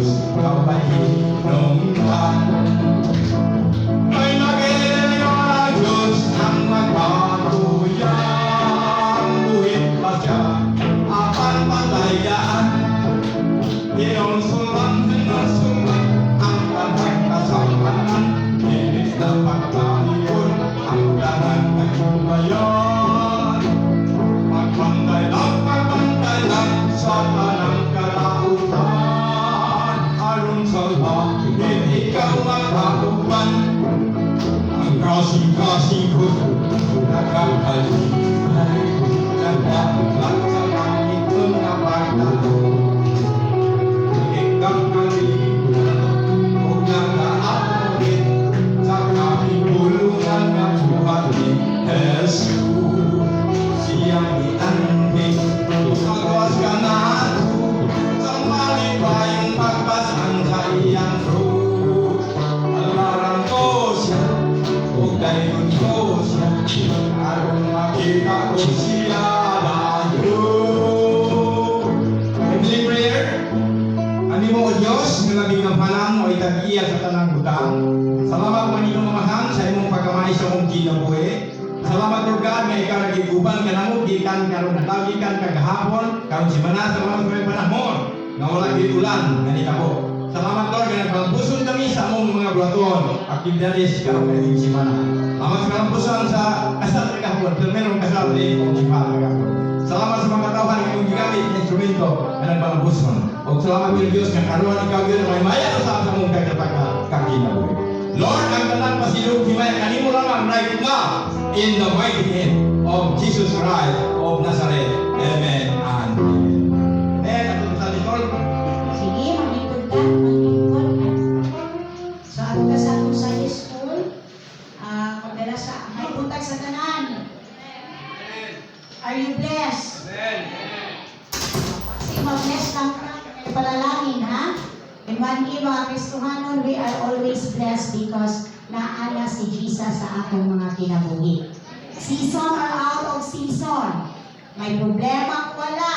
Diyos, ikaw ay hinungdan. Ay naging Diyos ang magpatuyang, buhit pa siya, apan patayan. Iyong sulang sinasulat ang katagkasampanan, inis na pagkaibon ang danan ay bayan. Pagbantay lang sa tanang kalautan, aron sa langit ikaw magkauban. Ang kasing-kasing ko nagkakalibay, nagdaglag sa langit ng kapagdalo. Ikang kalibutan o nag-aawit sa kapibulungan ng buhat ni Jesus. Siyang ianhin, isagwas ka na ito sa malipayang pagbasang sa iyang fruit. Alaran ko siya, o gayon ko siya, aron makita ko siya layo. Heavenly prayer, ani mo o Diyos, nga labing kampalang o itag-iya sa tanang butang. Salamat maninong mamahang sa imong pagkamay sa mong kinabuhi. Salamat Lord God, nga ikaw nagiguban ka namo, gikan karon nalagikan kagahapon, karon si Manas sa mga panahon, nga wala gitulan, ganita ko. Salamat Lord, nga nagpampuson kami sa among mga buhaton, aktibidades karon kay si Manas. Salamat sa kalampusan sa kasal kagahapon, primerong kasal ni Pong Jipal kagahapon. Salamat sa mga tauhan nga imong gigamit na instrumento nga nagpampuson. O salamat kay Diyos nga karon ikaw gyud may maya sa among kaginabuhi. Lord, ang tanan pasilog himay kanimo lamang right now in the mighty name of Jesus Christ of Nazareth. Amen and amen. Amen. Sa likod. Sige, maglingkod ka. Maglingkod ka. So, ako ka sa atong Sunday school, magdala sa, may buntag sa tanan. Are you blessed? Kasi mag-bless lang ka. Palalangin, ha? And one day, mga Kristohanon, we are always blessed because naana si Jesus sa atong mga kinabuhi. Season or out of season, may problema wala.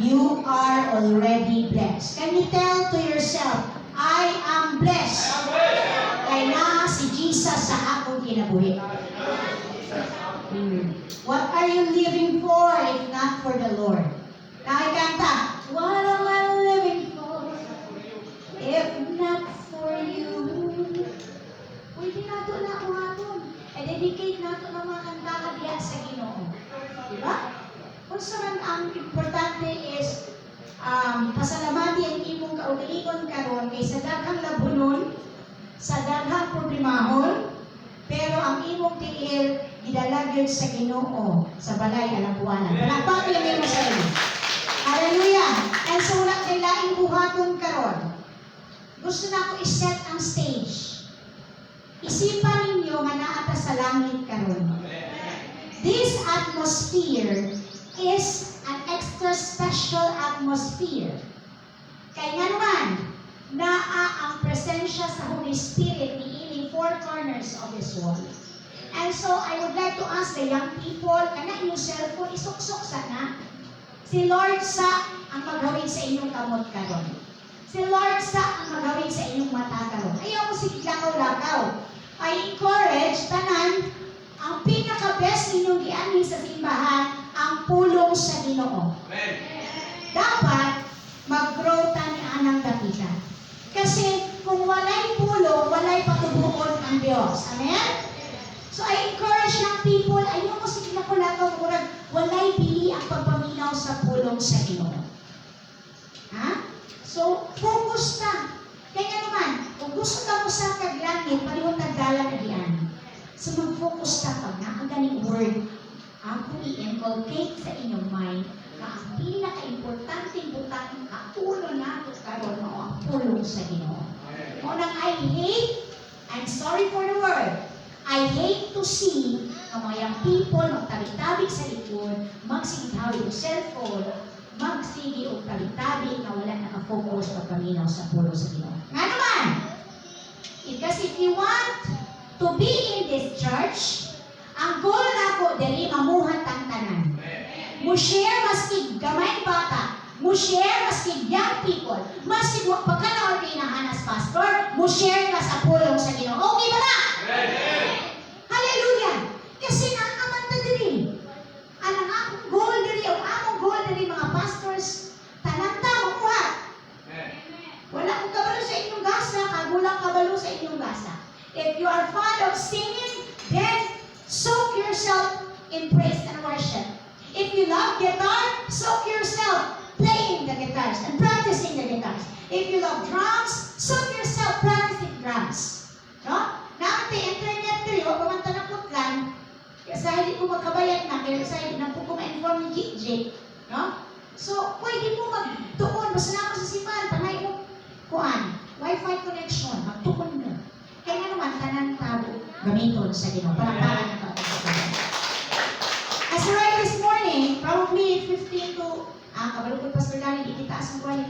You are already blessed. Can you tell to yourself, I am blessed? Kaya naa si Jesus sa atong kinabuhi. What are you living for if not for the Lord? Nakikanta, what am I living for? If not for you, pwede na ito na ako aton. I-dedicate na ito ng mga kantahan diya sa Ginoo. Diba? Kung saan ang importante is, pasalamati ang imong kaugalingon karon kay sa daghang labunon, sa daghang problemahon, pero ang imong tiil, gidalagyod sa Ginoo, sa balay alabuanan. Palakpak lang yung masaya. Hallelujah! And so, wala kay laing buhaton karon. Gusto na ako iset ang stage. Isipan ninyo nga naata sa langit karon. This atmosphere is an extra special atmosphere. Kaya nga naman, naa ang presensya sa Holy Spirit ni four corners of this world. And so, I would like to ask the young people, kana inyong cellphone, isuksok sana. Si Lord sa ang maghawig sa inyong kamot karon. Si Lord sa ang magawin sa inyong mata karon. Ayaw mo sige lakaw-lakaw. I encourage tanan ang pinaka-best ninyong gianin sa simbahan ang pulong sa Ginoo. Dapat mag-grow tani anang dapitan. Kasi kung walay pulong, walay patubuon ang Dios. Amen? So I encourage ng people, ayaw mo sige lakaw-lakaw, walay pili ang pagpaminaw sa pulong sa Ginoo. Ha? So, focus ka. Kaya naman, kung gusto ka mo sa kaglangit, palihong nagdala na diyan. So, mag-focus ka pag na ang ganing word, ang i-inculcate sa inyong mind na ang pinaka-importante butang kaulo na ito karon mo ang pulong sa Ginoo. Unang, I'm sorry for the word, I hate to see ang mga people magtabig-tabig sa likod, magsigitawid o cellphone, magsigi o tabi-tabi na wala nakafocus o paminaw sa pulo sa Ginoo. Nga naman, because if you want to be in this church, ang goal na ko dali mamuhat ang tanan. Mo share maski gamay bata, Mo share maski young people. Maski pagka na-ordinahan as pastor, mo share ka sa pulong sa Ginoo. Okay ba na? Hallelujah! Kasi naaman ta diri. Ang akong goal diri, ang akong goal diri mga pastors, tanan ta makuha. Wala akong kabalo sa inyong gasa, kag wala kabalo sa inyong gasa. If you are fond of singing, then soak yourself in praise and worship. If you love guitar, soak yourself playing the guitars and practicing the guitars. If you love drums, soak yourself practicing drums. No? Naati internet diri, o pamanta na putlan, kasi hindi ko magkabayad na, kaya sa hindi na po ko ma-inform ni GJ. No? So, pwede mo magtuon, basta na ako sa sipan, panay mo, kuan, Wi-Fi connection, magtukon mo. Kaya nga naman, tanan tabo, gamiton sa Ginoo, para na ka. As right this morning, probably 15 to, kabalo ko Pastor Danny, ititaas ang buhay.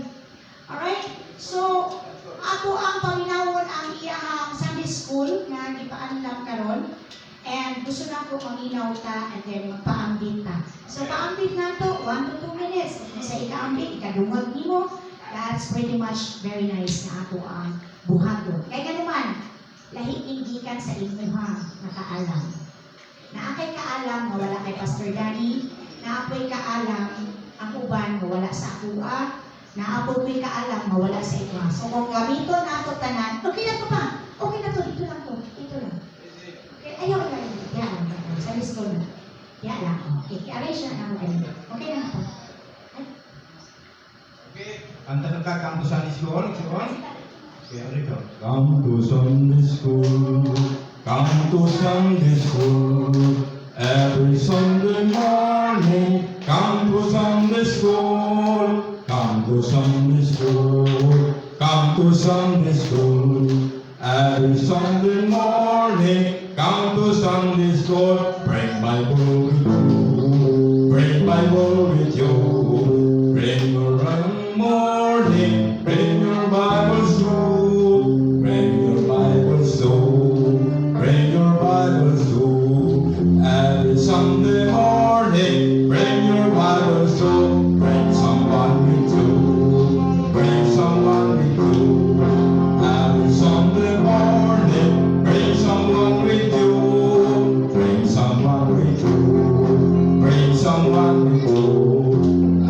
Alright? So, ako ang paminawon ang iyahang Sunday school na gipaan lang karon. And gusto na ako maminaw ta and then magpaambit ta. So, paambit na to, 1 to 2 minutes. Sa ikaambit, ikadungag nimo, that's pretty much very nice na ako ang buhaton. Kaya nga naman, lahiing gikan sa inyo ha, nakaalam. Na akay kaalam, mawala kay Pastor Danny, na ako'y kaalam, ang uban, mawala sa akua, na ako'y kaalam, mawala sa inyo. So kung gamito na ako tanan, okay na to pa, okay na to, dito lang to, dito lang. Okay, ayaw lang, yan lang, sa listo na. Yan lang, okay, i-arrange na ang ganito. Okay na to. Okay. Ang tanong ka, Campo Sunday School, okay, rito. Come to Sunday school, come to Sunday school, every Sunday morning, come to Sunday school, come to Sunday school, come to Sunday school, every Sunday morning, come to Sunday school, bring Bible with you, bring Bible with you, bring your morning, bring your Bibles too, bring your Bibles too, bring your Bibles too. Every Sunday morning, bring your Bibles too, bring someone with you, bring someone with you. Every Sunday morning, bring someone with you, bring someone with you, bring someone with you.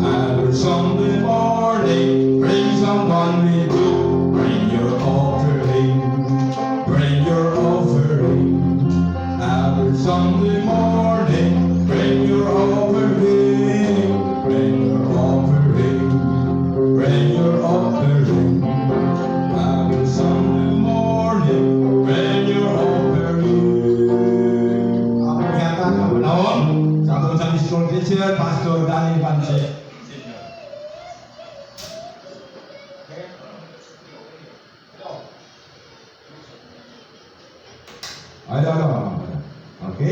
Every Sunday morning, bring someone with you. Bring your offering, bring your offering. Every Sunday morning, bring your offering, bring your offering, bring your offering. Every Sunday morning, bring your offering. Ako yata ang panahon, Campo Sunday School teacher, Pastor Danny Panche. Ada. Okay.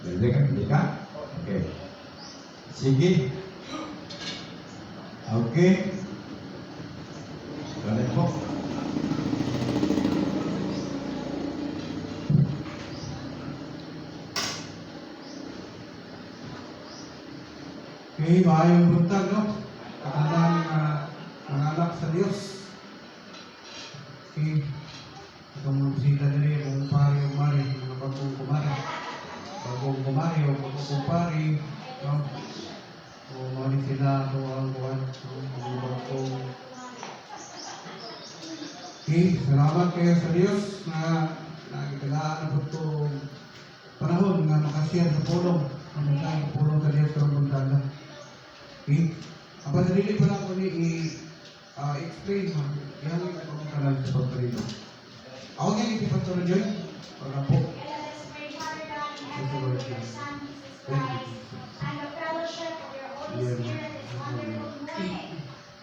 Beli kan? Okay. Sige. Okay. Balik po. Okay, maayong buntag, no? Kaandang mga anak sa Diyos. Okay, itong bisita nila, kung pari o mari, mga bagong kumari. Bagong kumari o bagong kumpari, no? O mali sila, ito ang buwan, mga bagong. Okay, salamat kayo sa Diyos na nakikitalaan po itong panahon nga makasiyar sa pulong. Ang mga pulong sa Diyos sa buntag na. Okay? Ang pasarili pa lang ko ni i-explain mo. Yan ang pagkakalan sa pagparito. Ako nga yung Pastor Joy. Para po. Let us pray, Father God in heaven, with your Son, Jesus Christ, and the fellowship of your Holy Spirit this wonderful morning.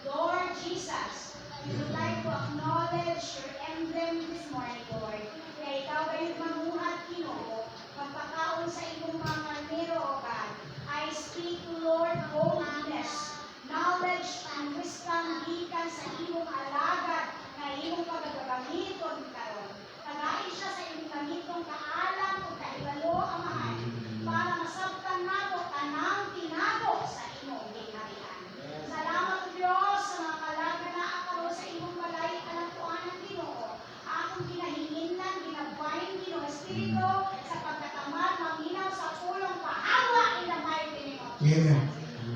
Lord Jesus, we would like to acknowledge your emblem this morning, Lord. Kaya ikaw kayo'y mamuhat, Ginoo, pagpakaon sa iyong mga kalmero, O God. I speak, Lord, holiness, knowledge, and wisdom gikan sa iyong alagad na iyong pagagamiton karon. Tagain siya sa iyong gamitong kaalam o kaibalo amahan para masabtan nato tanang tinago sa imong ginharian. Salamat Amen.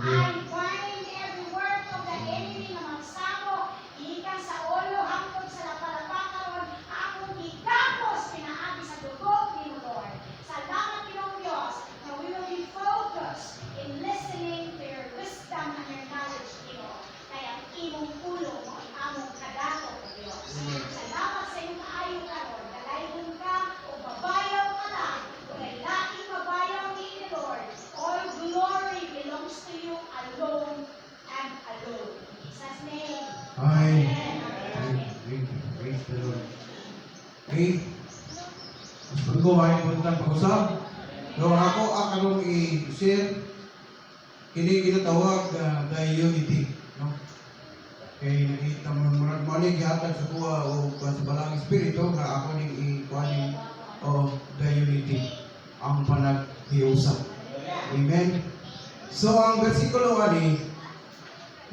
I bind every work of the enemy na magsamo, ikan sa ulo, hangtod sa lapalapakaron, akong igapos, pinaagi sa dugo ni Lord. Salamat Pinoong Diyos, na we will be focused in listening to your wisdom and your knowledge, Pino. Kaya ang imong ulo mo ang among kadato ng Diyos. Salamat sa iyong kaayo ka, Lord. Dalaygon ka o babayaw ka lang. Kaya laking mabayaw ni Lord. All glory belongs to you alone and alone. In Jesus' name. Amen. Amen. Praise the Lord. Okay. Mas bago ay puntang pag-usap. So ako akarong i-share kini ginatawag the unity, no? Kay nakita mo manig hatag sa kuha o sa balang espiritu na ako ning i-kuhanin o the unity ang panaghiusap. Amen. So ang bersikulo ani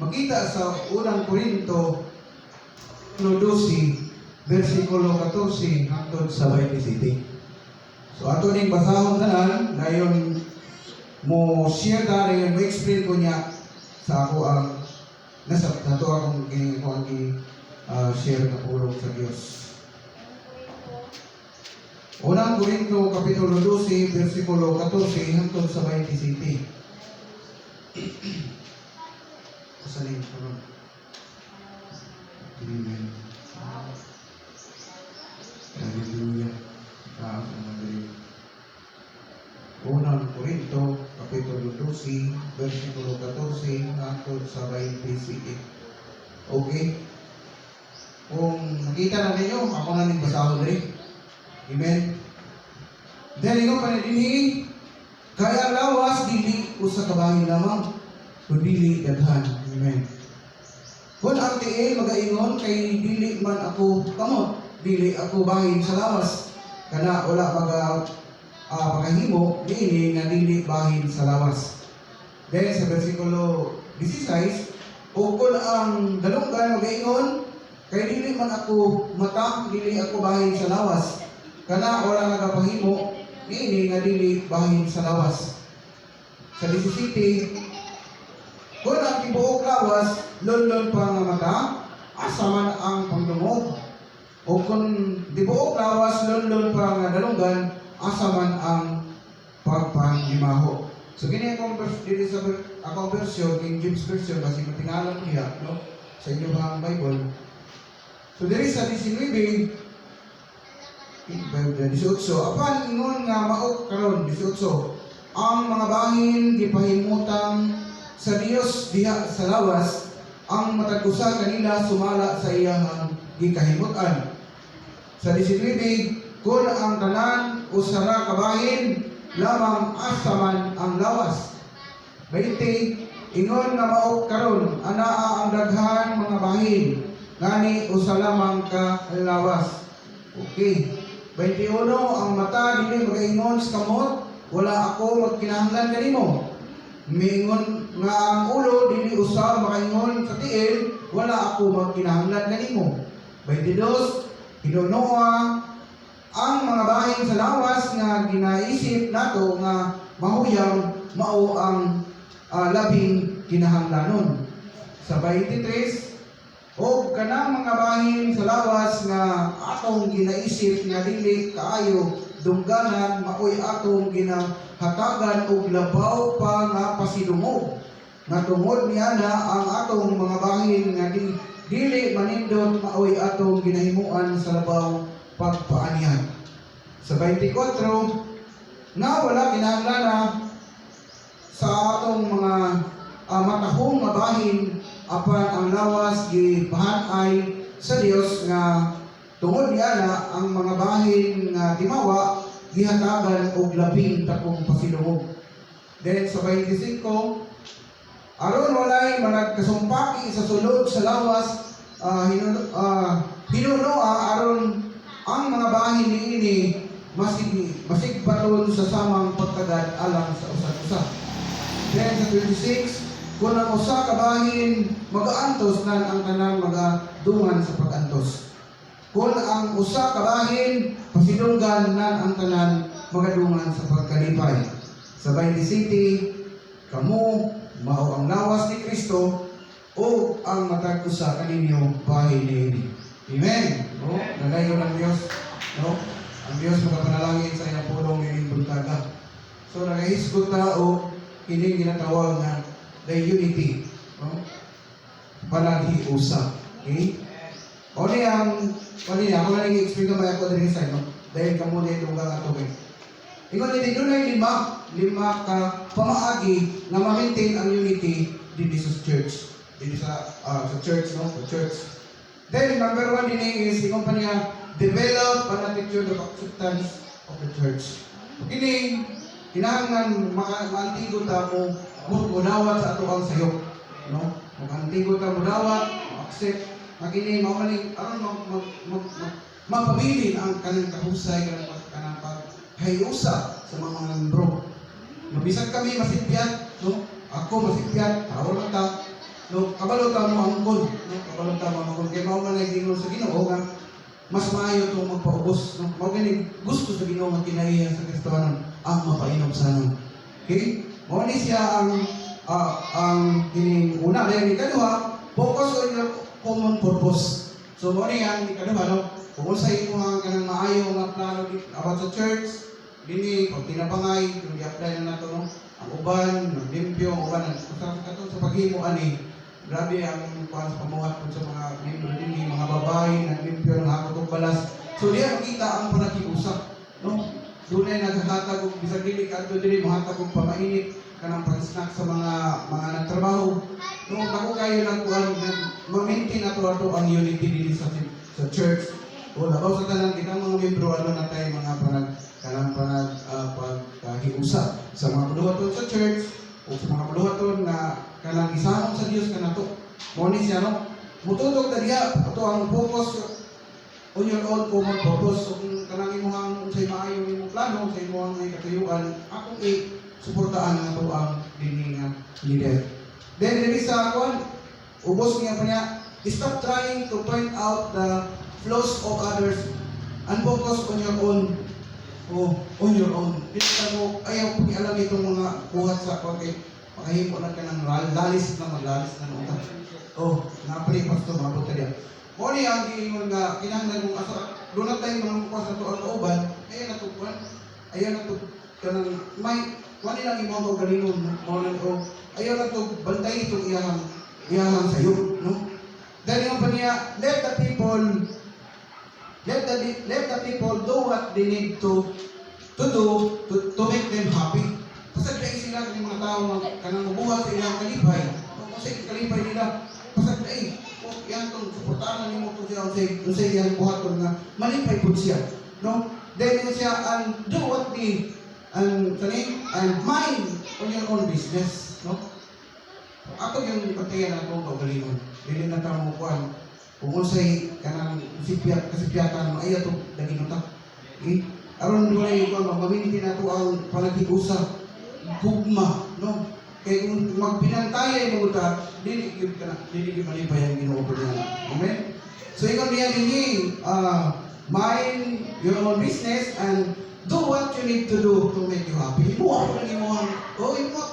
makita sa unang Korinto 12 bersikulo 14 hangtod sa 27. So ato ning basahon tanan dayon mo share ta dayon mo explain ko niya sa ako ang nasa nato akong share na pulong sa Dios. Unang Korinto kapitulo 12 bersikulo 14 hangtod sa 27. Kasalin ko ron. Amen. Hallelujah. Taas ang magaling. Unang Korinto, Kapitulo 12, versikulo 14, hangtod sa 27. Okay? Kung nakita na ninyo, ako na ning basahon rin. Amen? Then, ikaw panidinhi, kaya lawas, dili usa kabahin lamang, kundi daghan. Amen. Kung ang tiil magaingon, kay dili man ako kamot, dili ako bahin sa lawas, kana wala pagahimo diini nga dili bahin sa lawas. Then sa bersikulo 16, o kung ang dalunggan magaingon, kay dili man ako mata, dili ako bahin sa lawas, kana wala nagapahimo diini nga dili bahin sa lawas. Sa 17, kung ang tibuok lawas, lulon pa nga mata, asa man ang pagdungog. O kung tibuok lawas, lulon pa nga dalunggan, asa man ang pagpangimaho. So kini akong version, King James version, kasi matingalan niya, no? Sa inyo ang Bible. So diri sa 19, 18, apan ingon nga maok karon 18, ang mga bahin gipahimutang sa Dios diha sa lawas, ang matag usa kanila sumala sa iyang gikahimutan. Sa 19, kung ang tanan usara kabahin lamang asa man ang lawas. 20, ingon nga mao karon anaa ang daghan mga bahin ngani usa lamang ka lawas. Okay. 21, ang mata dili magaingon sa kamot, wala ako magkinahanglan kanimo. Mingon nga ang ulo dili usa makaingon sa tiil, wala ako magkinahanglan kanimo. 22, hinunoa ang mga bahin sa lawas nga ginaisip nato nga mahuyang mao ang labing kinahanglanon. Sa 23, o kanang mga bahin sa lawas nga atong ginaisip nga dili kaayo dungganan maoy atong ginahatagan og labaw pa nga pasidungog. Nga tungod niana ang atong mga bahin nga dili manindot maoy atong ginahimuan sa labaw pagpaanihan. Sa 24, nga wala kinahanglan sa atong mga matahong nga bahin apan ang lawas gipahan-ay sa Dios nga tungod niana ang mga bahin nga timawa gihatagan og labing takong pasidungog. Then sa 25, aron walay managkasumpaki sa sulod sa lawas, hinunoa aron ang mga bahin niini masigbaton sa samang pagkagad alang sa usa-usa. Then sa 26, kung ang usa ka bahin mag-aantos nan ang tanan magadungan sa pag-antos. Kung ang usa ka bahin pasidunggan nan ang tanan magadungan sa pagkalipay. Sa 27, kamo mao ang lawas ni Kristo o ang matag usa kaninyo bahin niini. Amen. No? Nagayon ang Dios, no? Ang Dios magapanalangin sa iyang pulong nining buntaga. So nagahisgot tao kini ginatawag nga the unity, no? Panaghiusa. Okay? O ni ang kanina ako lang i-explain ko may ako din sa no? Dahil kamo dito nga ato kay. Ingon ni doon ay lima ka pamaagi na ma-maintain ang unity dito sa church. Dito sa church, no? Sa church. Then number 1 din is ingon pa niya develop an attitude of acceptance of the church. Kini kinahanglan maantigo ta mo mudawat sa ato ang sayop, no? Maantigo ta mudawat, accept makini mao man aron mapabilin ang kanang kahusay kanang paghayusa sa mga membro. Mabisag kami masipyat, no? Ako masipyat, tawag ta. No, kabalo ta mo angkon, no? Kabalo ta mo angkon kay mao man ginoo sa Ginoo nga mas maayo tong magpaubos, no? Mao gani gusto sa Ginoo nga kinaiya sa Kristohanon ang mapainom sana. Okay? Mao ni siya ang kining una dahil ikaduha, focus on your common purpose. So mao ni ang ikaduha, no? Kung sa imo ang kanang maayo nga plano about sa church, dini pag tinapangay, kung i-apply na nato, no? Ang uban, limpyo, ang uban, sa paghimo ani, grabe ang pamuhat po sa mga membro din, mga babae, naglimpyo ng hakot og balas. So diya makita ang panakiusap, no? Dunay naghatag og bisag dili kadto diri mohatag og pamainit kanang pang-snack sa mga nagtrabaho. No, ako kayo lang kuan ma-maintain ato ang unity dili sa church. O labaw sa tanan kita mga membro na tayo mga pagkahiusap sa mga paluhaton sa church o sa mga paluhaton na kanang isahon sa Dios kanato. Mo ni siya, no? Mututok ta diha ato ang focus on your own common purpose. So kung kanang imong unsay maayo imong plano sa imong katuyuan, akong suportahan ato ang dini nga leader. Then diri sa kuan ubos niya pa niya, stop trying to point out the flaws of others and focus on your own. On your own. Dili ka mo ayaw kung alam itong mga buhat sa pagkay makahimo na ka ng maglalis na nota. Napali pastor mabot diya. Mo ni ang giingon nga kinahanglan mong asa doon na tayo mga kuwas na to ang kauban, ayaw na to kanang may wani lang imong kaugalingon mo na to ayaw na to bantay itong iyahang sayo, no? Dahil yung pa niya, let the people do what they need to do to make them happy. Pasagday sila ng mga tao na kanang mabuhat sa ilang kalipay. Kasi kalipay nila, pasagday. Yan itong suportahan ni mo ito siya sa iyang buhaton na malipay po siya. No? Then siya, and do what and mind on your own business. No? Ako yung patayan na itong kaugalingon. Dili na tamo kuhan. Kung unsay kanang kasipyatan maayo to daging utak. Aron dunay ko mamimiti nato ang panaghiusap gugma, no? Kay kung magpinantay mo utak, dili gyud malipay ang Ginoo niya. Amen. So ingon niya dinhi mind your own business and do what you need to do to make you happy. Imo ako lang imo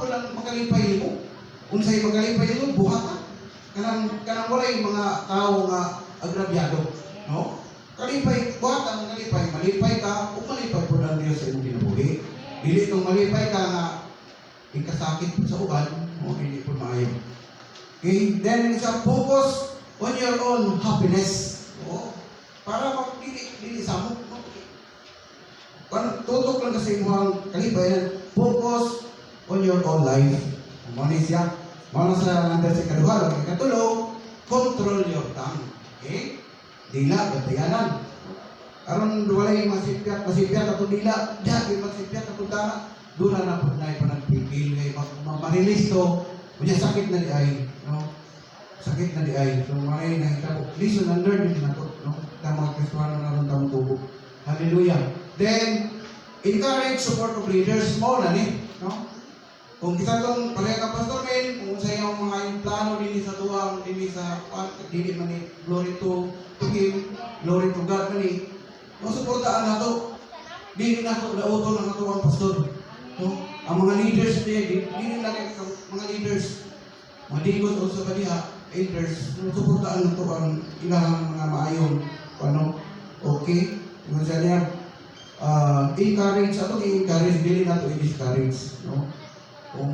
lang makalipay mo. Unsay makalipay mo buhat ka. Kanang walay mga tao nga agrabyado, no? Kalipay, buhat ang kalipay, malipay ka, o malipay po lang Diyos sa iyong kinabuhi. Dili itong malipay ka nga ikasakit sa uban, o hindi po maayo. Okay? Then sa focus on your own happiness. O, para dili sa mo. Tutok lang kasi yung kalipay, focus on your own life. Muna siya. Muna sa nandang sa kaduha, ikatulo, control your tongue. Okay? Dila, batayanan. Karon walay masipyat atong dila, dili masipyat atong dana. Dula na pud nay panagpipil kay marilis to, unya sakit na di ay, no? Sakit na di ay. So may nahitabo. Listen and learn din nato, no? Tama Kristiyano na ron tamo tubo. Hallelujah. Then encourage support of leaders mo na ni, no? Kung kita tong pareha ka pastor men, kung sa iyong mga yung plano din sa tuwang, din sa dili man ni glory to him, glory to God man ni. No suportaan nato. Dili na to dauton ang atuang pastor. No? ang mga leaders din, hindi lang mga leaders, mga digos o sa baliha, elders, suportaan ito ang ilang mga maayong, ano, okay? Yung sa niya, encourage, ato i-encourage, dili na ito i-discourage, no? Kung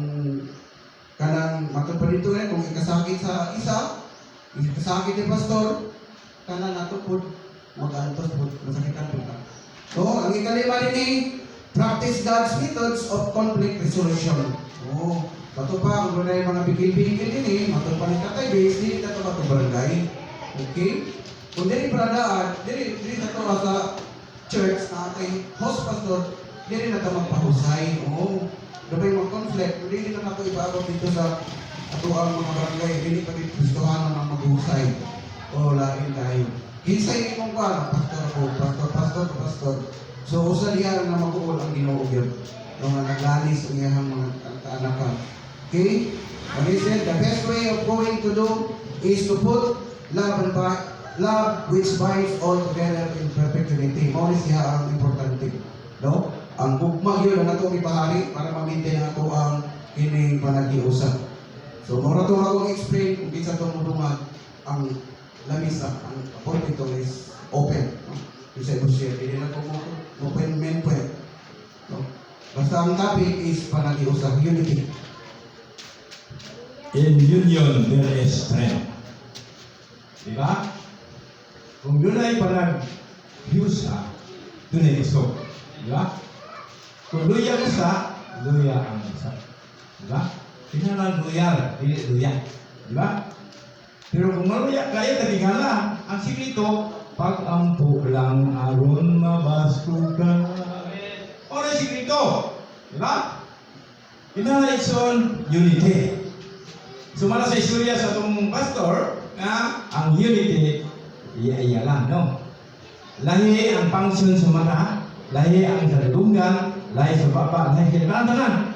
kanang matupad ito kung ikasakit sa isa, ikasakit ni pastor, kanang nato po, mag-antos po, masakitan po ka. So, ang ikalima din ni, practice God's methods of conflict resolution. Oh, bato pa, kung wala yung mga bigil-bigil din eh, matupad ni Tatay Base, hindi na ito matubarangay. Okay? Kung dili paradaan, dili na ito sa church na kay host pastor, dili na ito magpahusay. Oh, dabay mag-conflict, hindi na ito ibaabot dito sa ato ang mga barangay, hindi pa dito gustuhan ng maghusay. O, lain tayo. Kinsay mong ka, pastor. So, usa diya na mag-uol ang Ginoo gyud. Yung naglalis ang iyang mga kaanakan. Okay? And he said, the best way of going to do is to put love which binds all together in perfect unity. Mao ni siya ang importante. No? Ang gugma yun ang atong ipahari para ma-maintain ato ang kining panagiusa. So, mura to akong explain kung kinsa to mudungag ang lamisa, ang pulpito is open. No? Isa ito siya, hindi na po open main point. No? Basta ang topic is panagiusa, unity. In union, there is strength. Diba? Kung doon ay panag-yusa, doon ay gusto. Diba? Kung luya isa, luya ang isa. Diba? Pinalang luyar, hindi luya. Diba? Pero kung maluya kayo, taligala, ang sikrito, pag-ampo lang aron mabasko ka. O na sikrito. Diba? Pinalaison, unity. Sumala sa istorya sa itong pastor, na ang unity, iya lang, no? Lahi ang function sa mata, lahi ang sadadunggan, lahi sa baba, lahi kailangan.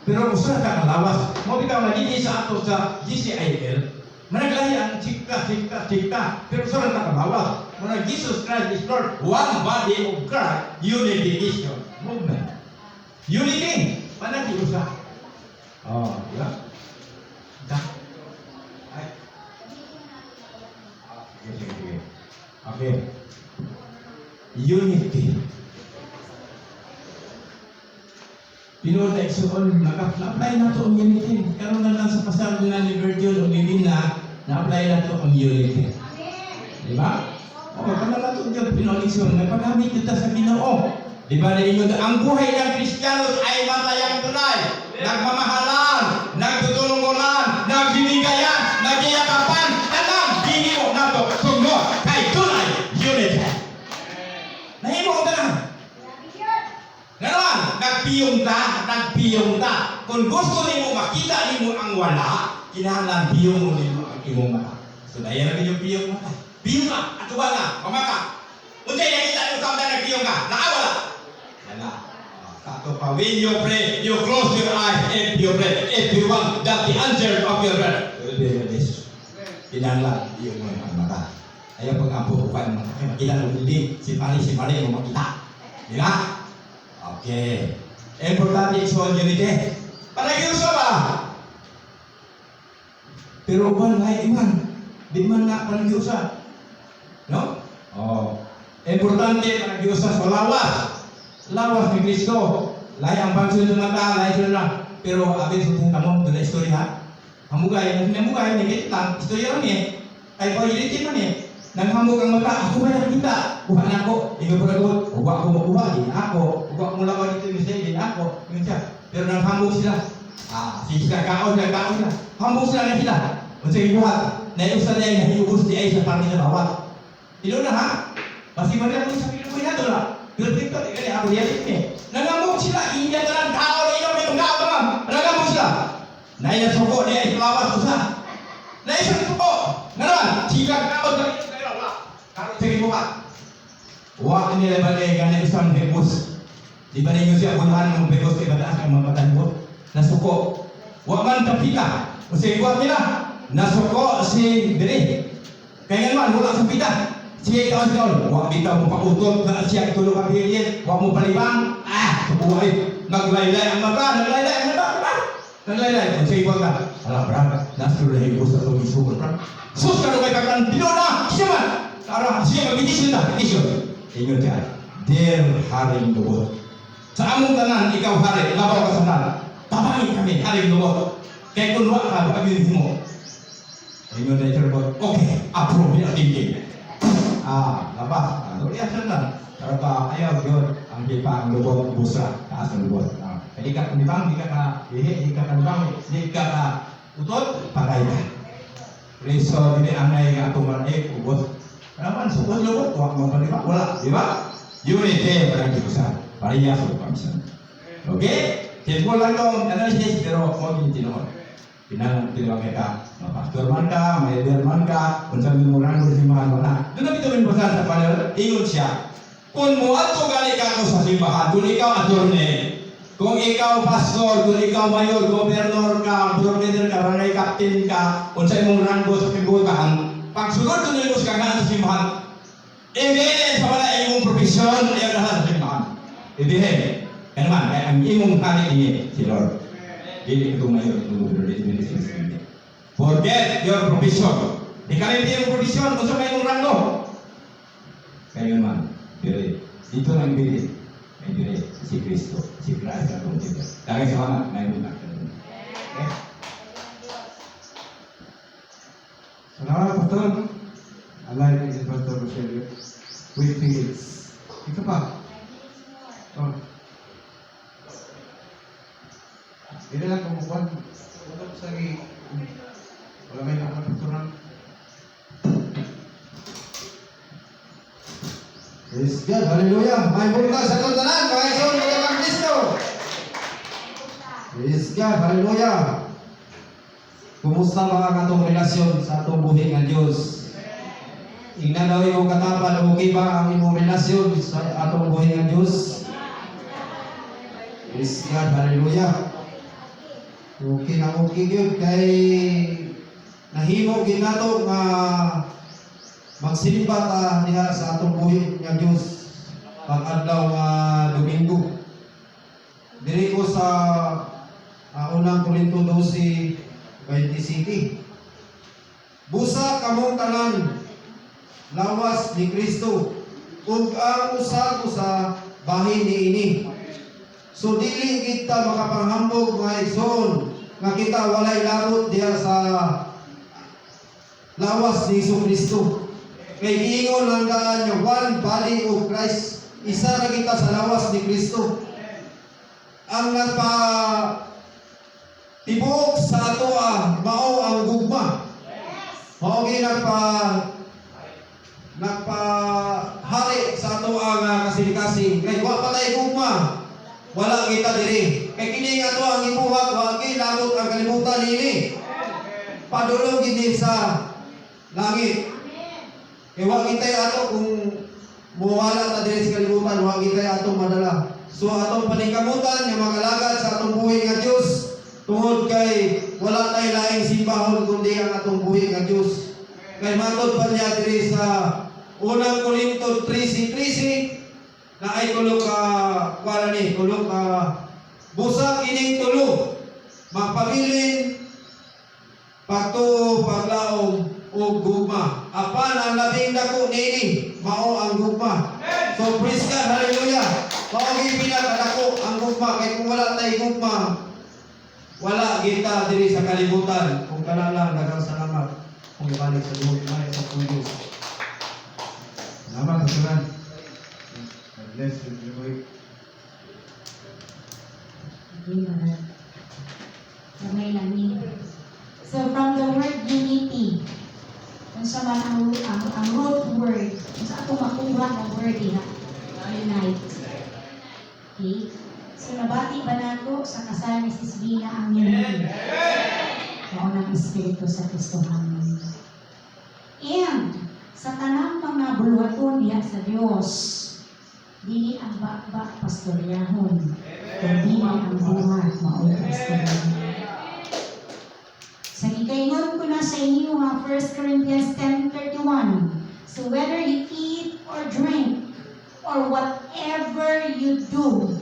Pero usa ka kalawas, mo bitaw na dili sa ato sa GCIL, managlahi ang chika, pero usa lang nakalawas. Muna Jesus Christ is Lord, one body of Christ, unity is your movement. Unity, panagiusa. Oh, diba? Okay. Unity. Pinood na iksuon, na-apply na ito ang unity. Karoon na lang sa pasal na ni Virgil o Divina, na-apply na ito ang unity. Diba? O, kaya na ito dyan, pinood iksuon, nagpagamit kita sa Ginoo. Diba na inyo, ang buhay ng Kristiyanos ay matayang tunay. Nagmamahalan, nagtutulungan, nagbibigayan, nagyakapan, tanang, hindi mo na ito sunod kay tunay unity. Nahimo ko na. Ngayon, nagpiyong ta. Kung gusto nimo makita nimo ang wala, kinahanglan piyong mo nimo ang imong mata. So, dahil na yung piyong mata. Piyong ka, atuwa na, mamaka. Unsay nakita nimo sa mga nagpiyong ka, nakawala. Wala. Sato pa, when you pray, you close your eyes if you pray. If you want that the answer of your prayer will be released. Kinahanglan piyong mo ang mata. Ayaw pag-ampukan mo, makita mo hindi, si Mari mo makita. Di ba? Okay. Importante sa unity. Panagiusa ba? Pero kung may iman, di man na panagiusa. No? Oh. Importante panagiusa sa lawas. Lawas ni Kristo. Lahi ang pagsunod ng mata, lahi sunod lang. Pero abis ito kamu, doon na istorya ha. Hamugay, ni kita, istorya rin eh. Ay, pahilitin man eh. Nanghamog ang mata, ako ba nakita? Kuha na ako. Ikaw po nagawad, huwag ako makuha, din ako. Huwag mo lawan dito yung mistake, din ako. Pero nanghamog sila. Sila kaon na. Hamog sila na sila. Kung sige buhat, naiusan na yung nahiubos di ay sa parang bawat. Ilo na ha? Masih mana pun sa Pilipinas na doon na. Pero dito, ako reality eh. Nanghamog sila, iya ka lang kaon, ino may tungkaw naman. Nanghamog sila. Naiya suko, niya islawas usa. Naiya suko. Ngayon, jika kaon sa sige mo ka. Huwag nila ba na gana isang bebos. Di ba ninyo siya bunuhan ng bebos kay bataas ng mga batanbo? Nasuko. Huwag man kapita. O sige, huwag nila. Nasuko si Dere. Kaya naman, wala sa pita. Sige, kaon. Huwag dito mo pakutot na siya itulong kapilin. Huwag mo palibang. Tubuhay. Naglaylay ang mata, naglaylay ang mata. Naglaylay. Kung sa iba ka, alam, brad, nasulahin ko sa itong isukot, brad. Sus, kano kay kaklan, pino na, siya man. Tara, siya mag-petition na, petition. Ingat yan, dear Haring Lubot. Sa among tanan, ikaw hari, labaw ka sa tanan. Tabangi kami, Haring Lubot. Kaya kung wala ka, pag-ibig mo. Ingat na ito, Lubot. Okay, approve yung thinking. Labas. Reaction lang. Pero pa, ayaw yun, ang kipa ang lubot, busra, taas ng lubot. Hindi ka kumibang, hindi ka ka ihi, hindi ka kanibang, hindi ka ka utot, patay ka. Reso, hindi angay nga tumarik, ubot. Kanaman, sukot lubot, huwag mo kanibang, wala, di ba? Unity, parang kipusan. Pariya sa pamisan. Okay? Simple lang itong analysis, pero huwag yung tinuhon. Pinang kita, pastor man ka, may leader man ka, kung sabi mo lang, kung simbahan mo na. Doon na bitumin pa sa panel, ingon siya. Kung mo ato gali ka ako sa simbahan, kung ikaw attorney, kung ikaw pastor, kung ikaw mayor, gobernador ka, brigadier ka, barangay captain ka, kung sa imong rango sa pibutan, pagsunod tuloy mo sa kangan sa simbahan, ibihin sa wala imong profesyon, ayaw na sa simbahan. Ibihin. Kaya naman, kaya ang imong hari ini, si Lord. Hindi ito mayor, ito gobernador. Forget your profession. Ikaw hindi yung profesyon, kung sa may imong rango. Kaya naman, Diri. Dito lang diri. May diri si Kristo, si Christ ang Panginoon. Dahil sa mga mayroon na. Okay? Salamat, Pastor. Alay ni si Pastor Rogelio. With Felix. Ito pa. Oh. Hindi lang kumukuhan. Tulog sa wala may nakapasturan. Praise God, hallelujah. May bunga sa itong tanan, mga ison, mga mga Kristo. Praise God, hallelujah. Kumusta mga katong relasyon sa atong buhi nga Diyos? Ingnan daw imong katapan, okay ba ang imong relasyon sa atong buhi nga Diyos? Praise God, hallelujah. Okay na okay yun, kay nahimo ginato nga magsimba ta diha sa atong buhi nga Dios pag-adlaw nga Domingo. Diri ko sa unang Korinto 12:27. Busa kamong tanan lawas ni Kristo ug ang usa ko sa bahin niini. So dili kita makapanghambog nga igsoon nga kita walay labot diha sa lawas ni Kristo. Kay giingon lang daan yung one body of Christ. Isa na kita sa lawas ni Kristo. Ang nagpa-tibuok sa ato mao ang gugma. Mao gi nagpa-hari sa ato ang kasing-kasing. Kay wa patay gugma. Wala kita diri. Kay kini nga to ang ibuhat, wa labot ang kalibutan nini. Padulong gid sa langit. Kaya wag itay ato kung muwala ta diri sa kalibutan, wag itay ato madala. So atong paningkamutan yung magalagad sa atong buhi nga Dios tungod kay wala tay laing simbahon kundi ang atong buhi nga Dios. Kay matod pa niya diri sa unang Korinto 13:13 na ay kulok busa kining tulo magpabilin pagtuo paglaom o gugma. Apan ang labing dako nini mao ang gugma. So praise God, hallelujah. Mao gi pinakadako ang gugma kay kung wala tay gugma wala kita diri sa kalibutan. Kung kana lang daghang salamat kung ibalik sa Lord ay sa Diyos. Salamat sa Tuhan. God bless you. So from the word unity, kung sa man ang root word, kung sa ako makuha ng word diha, unite. Okay? So nabati ba nato sa kasal ni Sis Vina ang unity? Mao ng Espiritu sa Kristohan. And sa tanang mga buluhaton diha sa Dios, dili ang bakbak pastoryahon, kundi ang buhat mao pastoryahon. Sa gikaingon ko na sa inyo 1 Corinthians 10:31. So whether you eat or drink or whatever you do,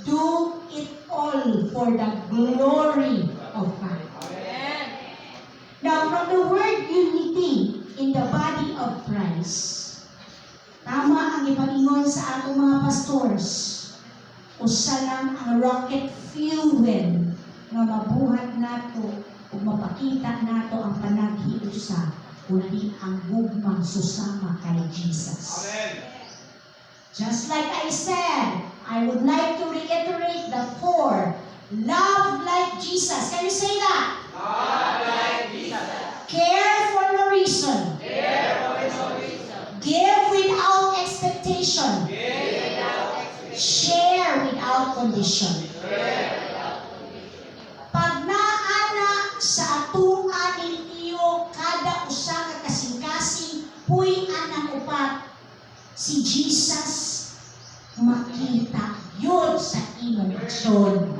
do it all for the glory of God. Now, from the word unity in the body of Christ, tama ang ipagingon sa atong mga pastors, usa lang ang rocket fuel nga mabuhat nato ug mapakita nato ang panaghiusa kundi ang gugmang susama kay Jesus. Just like I said, I would like to reiterate the 4. Love like Jesus. Can you say that? Care for no reason. Give without expectation. Share without condition. Pag naana sa atong aning iyo kada usa ka kasing-kasing puy-an ang upat, si Jesus makita yun sa imong aksyon.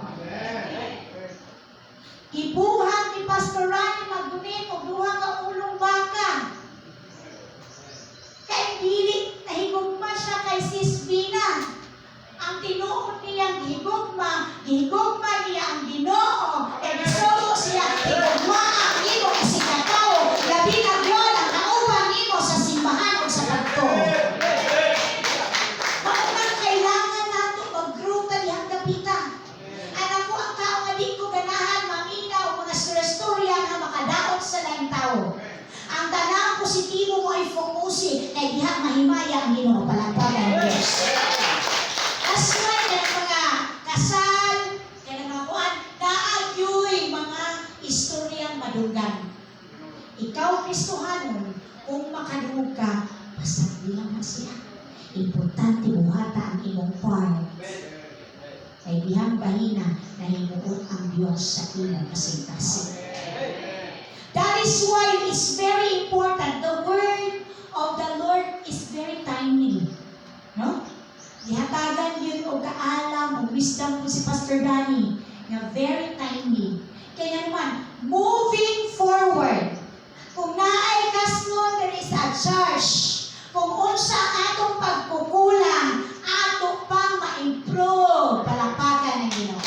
Ibuhat ni Pastor Rani magdunit og duha ka ulong baka. Kay dili nahigugma siya kay Sis Bina. Ang tinuod niyang gihigugma niya ang Ginoo. Kay gusto siya higugma ang imo kasi katao. Labi na yun ang kauban nimo sa simbahan o sa pagto. Maunang kailangan nato mag-gruta dihang kapitan. Anak ko ang kao nga di ko ganahan mamina o mga storya nga makadaot sa laing tao. Ang tanang positibo mo ay fokusin kay diha mahimaya ang Ginoo palagpagan ng Diyos. As well, kaya mga kasal, kaya mga kuan, naagyoy mga istoryang madugan. Ikaw, Kristohanon, kung makadungog ka, basta lang na siya. Importante buhata ang imong part. Kay dihang bahina na himuot ang Diyos sa imong kasing-kasing. That is why it's very important. The word of the Lord is very timely. No? Ihatagan yun o kaalam o wisdom po si Pastor Danny na very timely. Kaya naman, moving forward, kung naay kasnon there is a church, kung unsa atong pagkukulang, ato pang ma-improve, palakpakan ng Ginoo.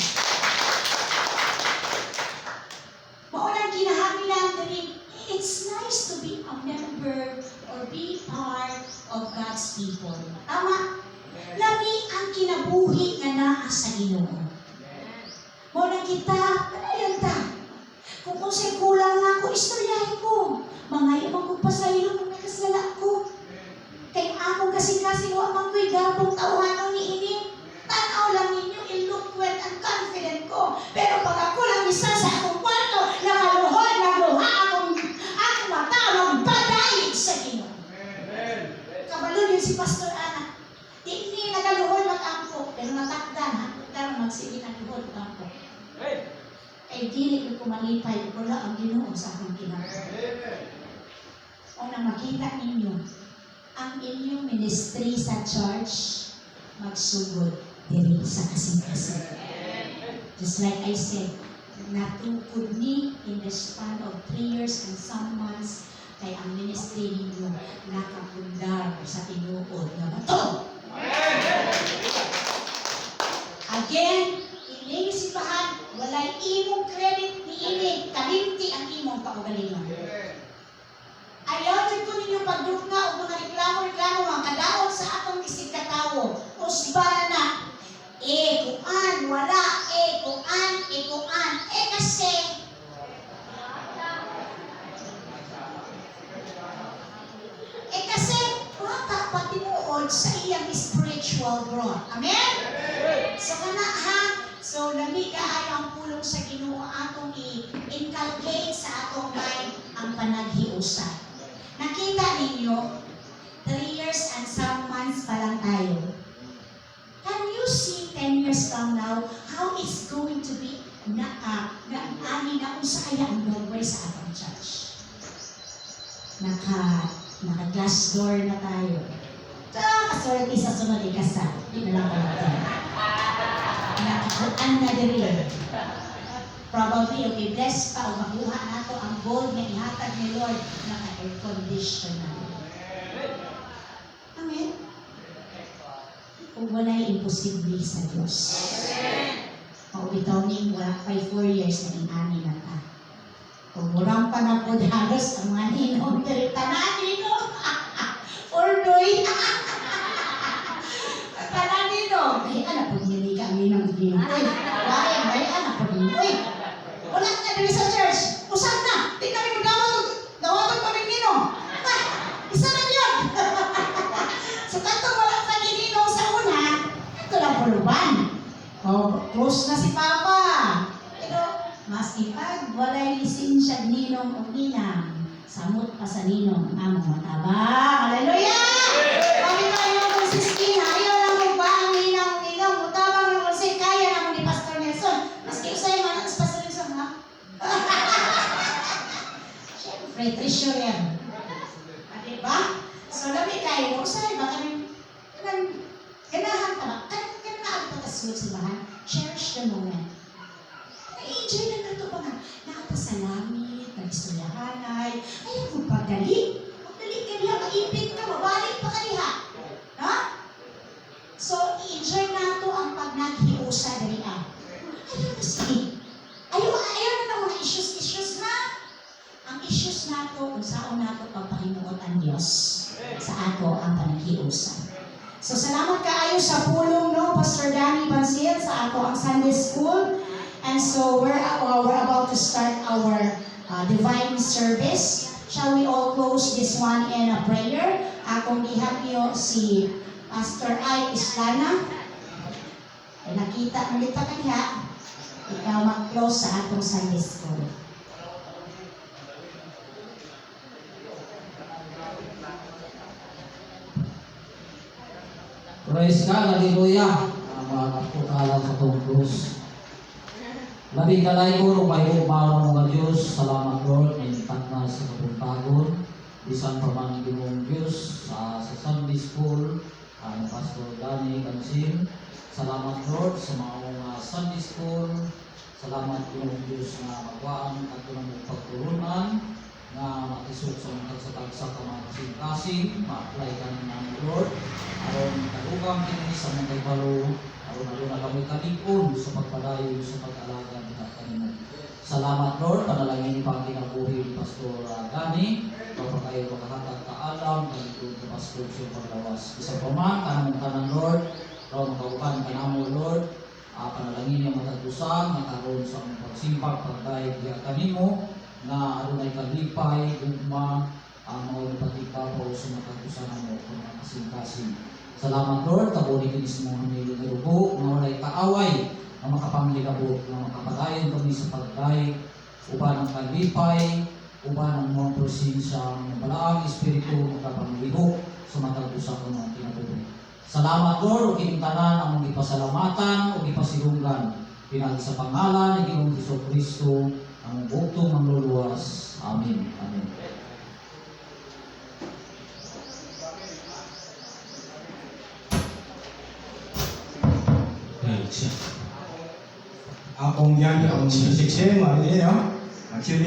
Maunang kinahanglan diri, it's nice to be a member or be part of God's people. Tama? Lami ang kinabuhi nga naa sa Ginoo. Muna kita, kanayon ta. Kung unsay kulang nga ako, istoryahin ko. Mga ibang magpasaylo kung nakasala ko. Kay ako kasi wa man ko'y gabong tauhanon ni ini. Tanaw lang ninyo, eloquent and confident ko. Pero pag ako lang isa sa akong kwarto, nakaluhod, nagluha akong mata, magpadaig sa Ginoo. Kabalo yun si Pastor Ana. Hindi nagaluhod mag-ampok, pero natakdan, hanggang magsige ng luhod mag-ampok. Ay dili ko kumalipay, wala ang Ginoo sa akong ginagawa. O na makita ninyo, ang inyong ministry sa church, magsugod diri sa kasing-kasing. Just like I said, natukod ni in the span of 3 years and some months, kay ang ministry ninyo nakapundar sa tinuod na bato. Again, ining simbahan, walay imong credit ni ini, kalimti ang imong kaugalingon. Ayaw din ko ninyo pagdugna o mga reklamo, mga kadaot sa atong isig katawo. Usbara na, kuan, wala, kuan, kasi, bata patimuod sa iyang spiritual growth. Amen? So, kana ha, so lami kaayo ang pulong sa Ginoo atong i-inculcate sa atong mind ang panaghiusa. Nakita ninyo, 3 years and some months pa lang tayo. Can you see 10 years from now how it's going to be ani na usaya ang doorway sa atong church? Naka-glass door na tayo. Kasorti sa sunod ikasal. Hindi na lang pala. Nakakuan na diri. Probably, okay, bless pa o makuha nato ang gold na ihatag ni Lord naka-air condition na. Amen? O Kung wala'y imposible sa Diyos. O bitaw ni wala pa'y 4 years na inani na ta. Kung murang pa na po halos ang mga ninong, diri tanan ninong. Ordoy. Tanan ninong. Ay, anak po nili ka ninong. Uy, may anak po ninong. Uy, wala na diri sa church. Usan na. Di kami magdawatog kami ninong. Isa na yun. So, katong wala pa ni ninong sa una, ito lang puluban. Oh, close na si Papa. Pero, mas ipag walay lisensya ninong o ninang, samot pa sa ninong ang among matabang. Hallelujah! Kami tayo kung siskin, ayaw lang magbaang ninang o ninong, matabang ng kung kaya naman ni Pastor Nelson. Maski usay man ang Pastor Nelson, ha? Siyempre, treasure yan. Diba? So, labi kayo, usay ba kami, ganahan ka ba? Ganahan ka kasunod sa bahan? Cherish the moment. Enjoy na nato ba nga? Nakapasalamit, nag-istoryahanay, ayaw mo pagdali. Magdali ka niya, maipit ka, mabalik pa ka niya. Ha? So, i-enjoy nato ang pag naghiusa dali ah. Ayaw na sige. Ayaw na ng mga issues na. Ang issues nato, kung saan nato pagpahinuot ang Diyos sa ato ang panaghiusa. So, salamat kaayo sa pulong, no, Pastor Danny Bansil, sa ato ang Sunday School. And so, we're about to start our divine service. Shall we all close this one in a prayer? Akong gihabyo si Pastor Ay Islana. Ay, nakita mo dito kanya, ikaw mag-close sa atong Sunday School. Praise God, hallelujah. Mga kapukalan sa itong krus. Labing kalay ko, rumayo para mga Diyos. Salamat Lord, inipat na sa kapuntagon. Isang pamangkin mong Diyos sa Sunday School, ang Pastor Danny Bansil. Salamat Lord sa mga Sunday School. Salamat yung Diyos na magwaan at ng pagturunan na makisok sa mga tagsatagsa ka mga kasing-kasing, ma-apply ka ng Lord. Aron kalugang kini sa mga kaibalo, aron na kami katikon sa pagpadayon sa pag-alaga ng kanimo. Salamat Lord, panalangin pa ang kinabuhi ni Pastor Danny, kapag kayo makahatag kaalam, kalikod ni Pastor sa paglawas. Isa pa man, kanamong kanan Lord, aron makaupan kanamo Lord, panalangin niya matagusang, nakaroon sa pagsimpag, pagdayag niya kanimo, na aron ay kalipay, gugma, ang mga patipapaw sa matagusang mo kung mga kasing-kasing. Salamat Lord, tabunin ko mismo ang nilo na rubo, na walay kaaway, na makapangligabot, na makapadayon kami sa pagdayag, uban ng kalipay, uban ng mga presensya ng balaang espiritu, makapangligo sa matagusang ko mga kinabuhi. Salamat Lord, o kinintanan ang mga ipasalamatan, o ipasilunggan, pinag sa pangalan ni Ginoong Jesucristo, ang buktong ng luluwas. Amen. Amen. Right. Akong yan, akong music siya, mga nila, no? Actually,